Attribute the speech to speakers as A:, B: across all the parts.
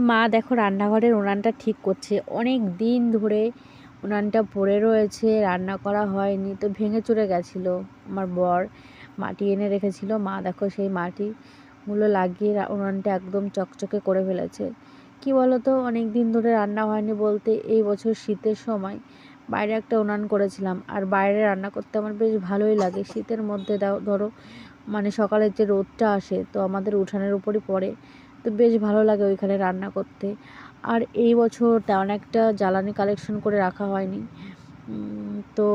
A: মা দেখো রান্নাঘরের উনানটা ঠিক করছে। অনেক দিন ধরে উনানটা পড়ে রয়েছে, রান্না করা হয়নি, তো ভেঙে চুরে গেছিলো। আমার বর মাটি এনে রেখেছিল, মা দেখো সেই মাটিগুলো লাগিয়ে উনানটা একদম চকচকে করে ফেলেছে। কি বলো তো, অনেক দিন ধরে রান্না হয়নি বলতে এই বছর শীতের সময় বাইরে একটা উনান করেছিলাম। আর বাইরে রান্না করতে আমার বেশ ভালোই লাগে শীতের মধ্যে। ধরো মানে সকালের যে রোদটা আসে তো আমাদের উঠানের উপরই পড়ে, তো বেশ ভালো লাগে ওইখানে রান্না করতে। আর এই বছর তেমন একটা জ্বালানি কালেকশন করে রাখা হয়নি। তো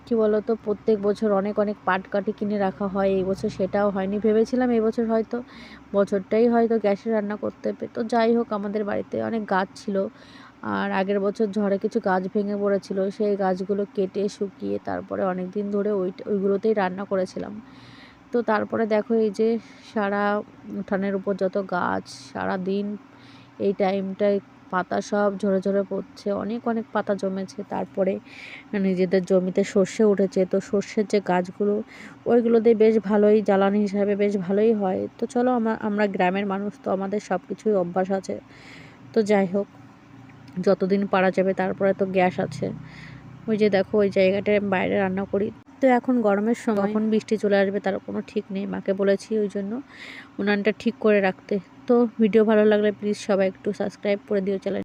A: কী বলো তো, প্রত্যেক বছর অনেক অনেক পাটকাঠি কিনে রাখা হয়, এই বছর সেটাও হয়নি। ভেবেছিলাম এই বছর হয়তো বছরটাই হয়তো গ্যাসে রান্না করতে হবে। তো যাই হোক, আমাদের বাড়িতে অনেক গাছ ছিল, আর আগের বছর ঝড়ে কিছু গাছ ভেঙে পড়েছিল, সেই গাছগুলো কেটে শুকিয়ে তারপরে অনেক দিন ধরে ওইগুলোতেই রান্না করেছিলাম। তো তারপরে দেখো এই যে সারা উঠানের উপর যত গাছ, সারা দিন এই টাইমটায় পাতা সব ঝরে ঝরে পড়ছে, অনেক অনেক পাতা জমেছে। তারপরে নিজেদের জমিতে সর্ষে উঠেছে, তো সর্ষের যে গাছগুলো ওইগুলোতে বেশ ভালোই জ্বালানি হিসাবে বেশ ভালোই হয়। তো চলো, আমরা গ্রামের মানুষ, তো আমাদের সব কিছুই অভ্যাস আছে। তো যাই হোক, যতদিন পারা যাবে, তারপরে তো গ্যাস আছে। ওই যে দেখো ওই জায়গাটায় বাইরে রান্না করি। তো এখন গরমের সময় কখন বৃষ্টি চলে আসবে তার কোনো ঠিক নেই, মাকে বলেছি ওই জন্য উনানটা ঠিক করে রাখতে। তো ভিডিও ভালো লাগলে প্লিজ সবাই একটু সাবস্ক্রাইব করে দিও চ্যানেল।